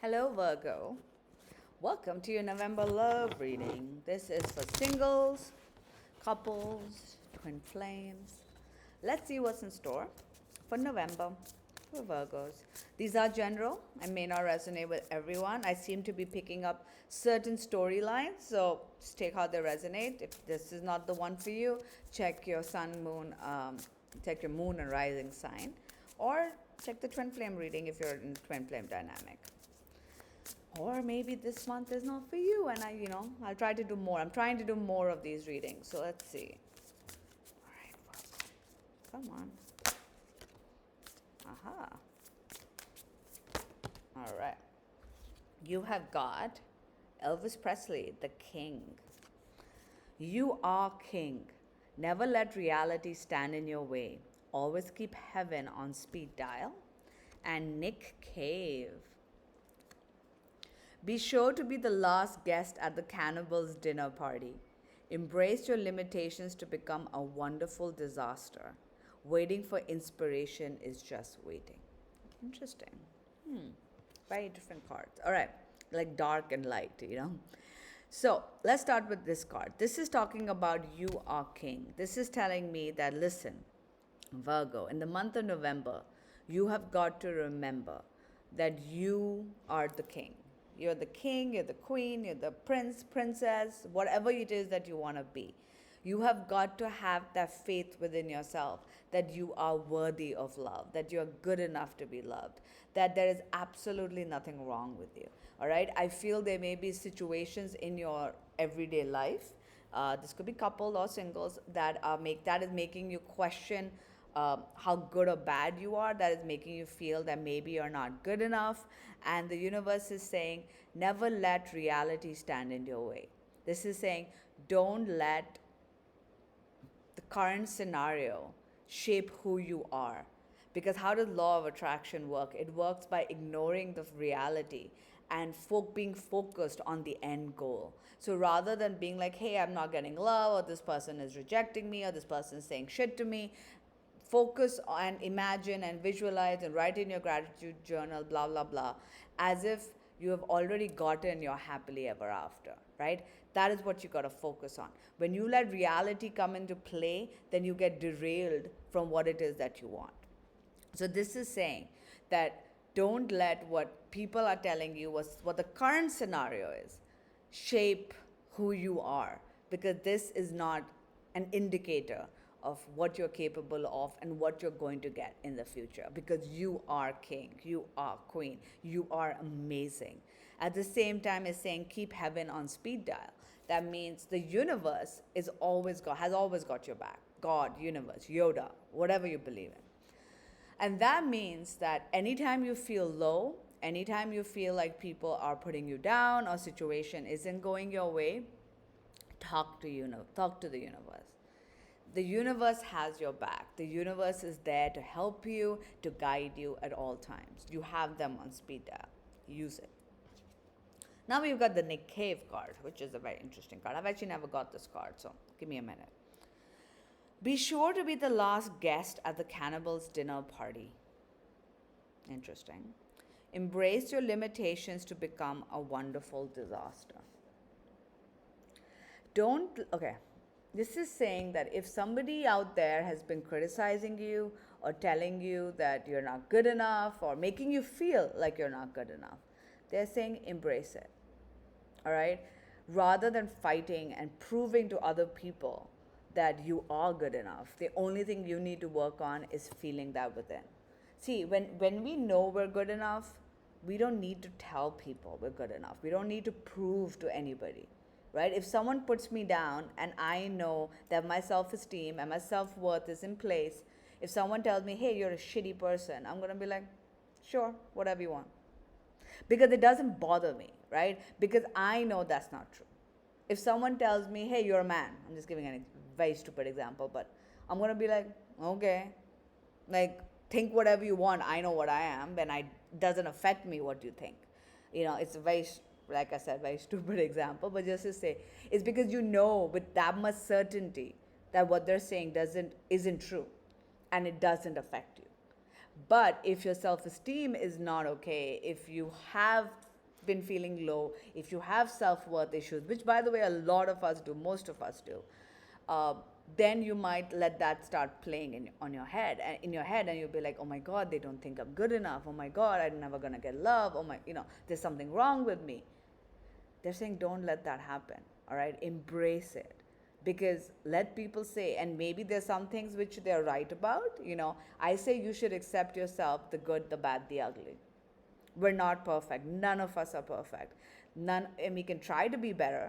Hello, Virgo. Welcome to your November love reading. This is for singles, couples, twin flames. Let's see what's in store for November for Virgos. These are general and may not resonate with everyone. I seem to be picking up certain storylines, so just take how they resonate. If this is not the one for you, check your sun, moon, check your moon and rising sign, or check the twin flame reading if you're in twin flame dynamic. Or maybe this month is not for you, and I'll try to do more. I'm trying to do more of these readings. So let's see. All right, come on. Aha. All right. You have got Elvis Presley, the king. You are king. Never let reality stand in your way. Always keep heaven on speed dial. And Nick Cave. Be sure to be the last guest at the cannibal's dinner party. Embrace your limitations to become a wonderful disaster. Waiting for inspiration is just waiting. Interesting. Very different cards. All right, like dark and light. So let's start with this card. This is talking about you are king. This is telling me that, listen, Virgo, in the month of November, you have got to remember that you are the king. You're the king, you're the queen, you're the prince, princess, whatever it is that you want to be. You have got to have that faith within yourself that you are worthy of love, that you're good enough to be loved, that there is absolutely nothing wrong with you. All right? I feel there may be situations in your everyday life. This could be couple or singles that is making you question how good or bad you are, that is making you feel that maybe you're not good enough. And the universe is saying, never let reality stand in your way. This is saying, don't let the current scenario shape who you are. Because how does law of attraction work? It works by ignoring the reality and being focused on the end goal. So rather than being like, hey, I'm not getting love, or this person is rejecting me, or this person is saying shit to me, focus and imagine and visualize and write in your gratitude journal, blah, blah, blah, as if you have already gotten your happily ever after, right? That is what you got to focus on. When you let reality come into play, then you get derailed from what it is that you want. So this is saying that don't let what people are telling you, what the current scenario is, shape who you are, because this is not an indicator of what you're capable of and what you're going to get in the future, because you are king, you are queen, you are amazing. At the same time as saying keep heaven on speed dial, that means the universe has always got your back. God, universe, Yoda, whatever you believe in. And that means that anytime you feel low, anytime you feel like people are putting you down or situation isn't going your way, talk to the universe. The universe has your back. The universe is there to help you, to guide you at all times. You have them on speed dial. Use it. Now we've got the Nick Cave card, which is a very interesting card. I've actually never got this card, so give me a minute. Be sure to be the last guest at the cannibal's dinner party. Interesting. Embrace your limitations to become a wonderful disaster. This is saying that if somebody out there has been criticizing you or telling you that you're not good enough or making you feel like you're not good enough, they're saying embrace it. All right? Rather than fighting and proving to other people that you are good enough, the only thing you need to work on is feeling that within. See, when we know we're good enough, we don't need to tell people we're good enough. We don't need to prove to anybody. Right? If someone puts me down and I know that my self-esteem and my self-worth is in place, if someone tells me, hey, you're a shitty person, I'm going to be like, sure, whatever you want. Because it doesn't bother me, right? Because I know that's not true. If someone tells me, hey, you're a man, I'm just giving a very stupid example, but I'm going to be like, okay, like, think whatever you want. I know what I am, and it doesn't affect me what you think. It's a very, like I said, very stupid example, but just to say, it's because you know with that much certainty that what they're saying isn't true, and it doesn't affect you. But if your self-esteem is not okay, if you have been feeling low, if you have self-worth issues, which by the way a lot of us do, most of us do, uh, then you might let that start playing on your head, and in your head, and you'll be like, oh my god, they don't think I'm good enough, oh my god, I'm never gonna get love, oh my, there's something wrong with me. They're saying don't let that happen, all right? Embrace it. Because let people say, and maybe there's some things which they're right about, I say you should accept yourself, the good, the bad, the ugly. We're not perfect. None of us are perfect. None, and we can try to be better.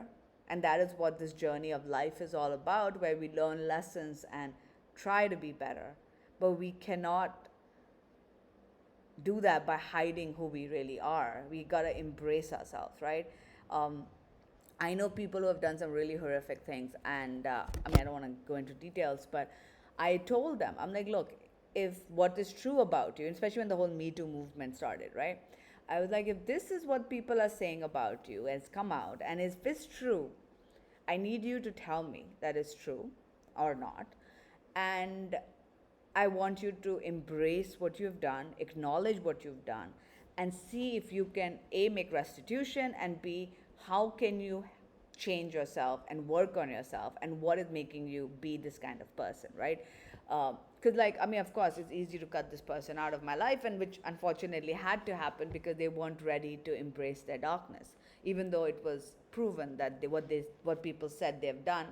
And that is what this journey of life is all about, where we learn lessons and try to be better. But we cannot do that by hiding who we really are. We gotta embrace ourselves, right? Um, I know people who have done some really horrific things, and I don't want to go into details, but I told them, I'm like, look, if what is true about you, especially when the whole Me Too movement started, right? I was like, if this is what people are saying about you, has come out, and if it's true, I need you to tell me that it's true or not. And I want you to embrace what you've done, acknowledge what you've done, and see if you can A, make restitution, and B, how can you change yourself and work on yourself, and what is making you be this kind of person, right? Because of course it's easy to cut this person out of my life, and which unfortunately had to happen because they weren't ready to embrace their darkness, even though it was proven that what people said they've done,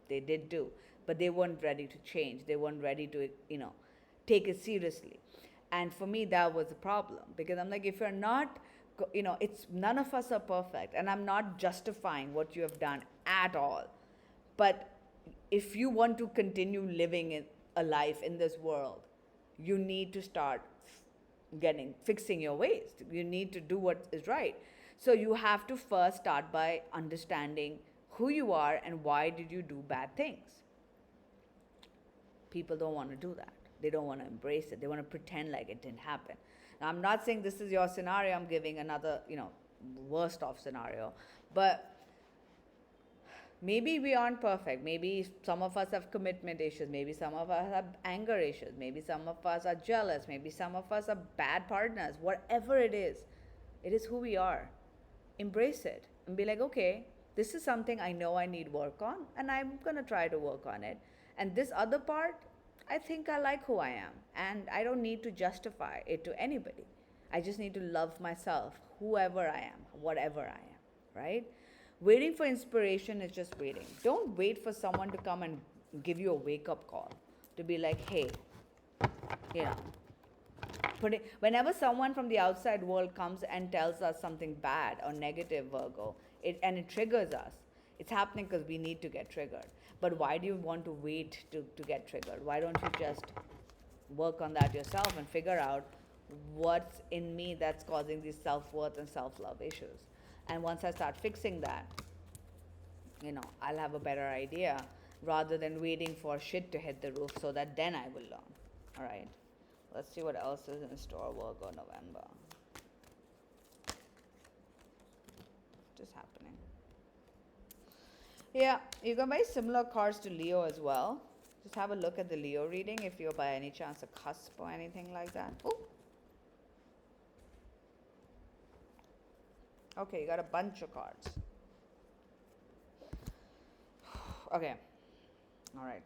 they did do, but they weren't ready to change, they weren't ready to take it seriously. And for me that was a problem, because I'm like, if you're not, it's, none of us are perfect, and I'm not justifying what you have done at all, but if you want to continue living a life in this world, you need to start fixing your ways. You need to do what is right. So you have to first start by understanding who you are and why did you do bad things. People don't want to do that. They don't want to embrace it. They want to pretend like it didn't happen. Now, I'm not saying this is your scenario. I'm giving another, worst off scenario. But maybe we aren't perfect. Maybe some of us have commitment issues. Maybe some of us have anger issues. Maybe some of us are jealous. Maybe some of us are bad partners. Whatever it is who we are. Embrace it and be like, okay, this is something I know I need work on, and I'm going to try to work on it. And this other part, I think I like who I am, and I don't need to justify it to anybody. I just need to love myself, whoever I am, whatever I am, right? Waiting for inspiration is just waiting. Don't wait for someone to come and give you a wake-up call, to be like, hey, whenever someone from the outside world comes and tells us something bad or negative, Virgo, and it triggers us, it's happening because we need to get triggered. But why do you want to wait to get triggered? Why don't you just work on that yourself and figure out what's in me that's causing these self-worth and self-love issues? And once I start fixing that, I'll have a better idea, rather than waiting for shit to hit the roof so that then I will learn. All right. Let's see what else is in store, Virgo, November. Just happening. Yeah, you got very similar cards to Leo as well. Just have a look at the Leo reading if you're by any chance a cusp or anything like that. Oh. Okay, you got a bunch of cards. Okay. All right.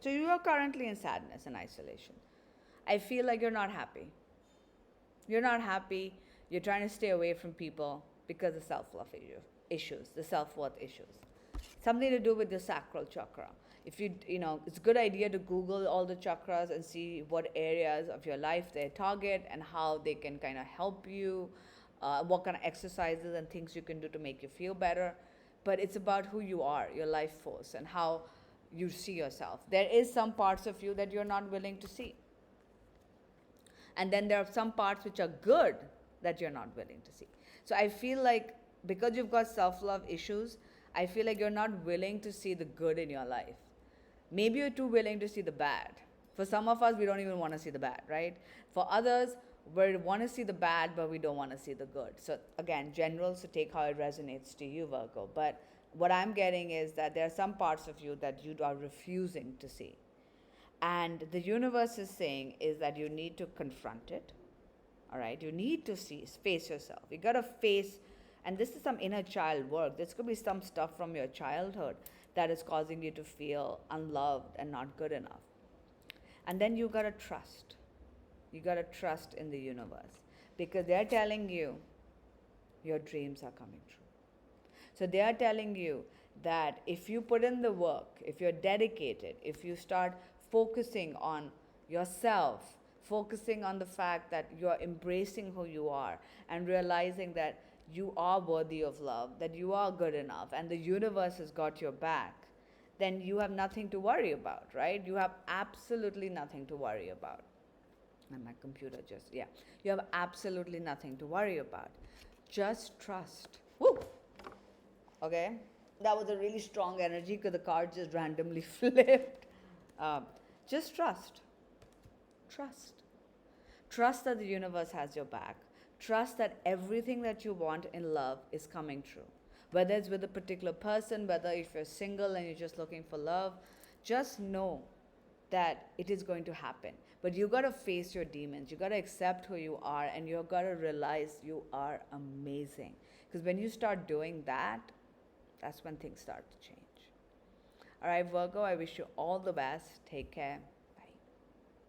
So you are currently in sadness and isolation. I feel like you're not happy. You're not happy. You're trying to stay away from people because of self-love issues, the self-worth issues. Something to do with the sacral chakra. If it's a good idea to Google all the chakras and see what areas of your life they target and how they can kind of help you, what kind of exercises and things you can do to make you feel better. But it's about who you are, your life force, and how you see yourself. There is some parts of you that you're not willing to see. And then there are some parts which are good that you're not willing to see. So I feel like because you've got self-love issues, I feel like you're not willing to see the good in your life. Maybe you're too willing to see the bad. For some of us, we don't even want to see the bad, right? For others, we want to see the bad, but we don't want to see the good. So again, general, so take how it resonates to you, Virgo. But what I'm getting is that there are some parts of you that you are refusing to see. And the universe is saying is that you need to confront it, All right, you need to face yourself. You got to face, and this is some inner child work. This could be some stuff from your childhood that is causing you to feel unloved and not good enough. And then you got to trust. You got to trust in the universe because they're telling you your dreams are coming true. So they are telling you that if you put in the work, if you're dedicated, if you start focusing on yourself, focusing on the fact that you're embracing who you are and realizing that you are worthy of love, that you are good enough, and the universe has got your back, then you have nothing to worry about, right? You have absolutely nothing to worry about. And my computer just, yeah. You have absolutely nothing to worry about. Just trust. Woo! Okay? That was a really strong energy because the card just randomly flipped. Just trust. Trust. Trust that the universe has your back. Trust that everything that you want in love is coming true. Whether it's with a particular person, whether if you're single and you're just looking for love, just know that it is going to happen. But you got to face your demons. You got to accept who you are, and you got to realize you are amazing. Because when you start doing that, that's when things start to change. All right, Virgo, I wish you all the best. Take care.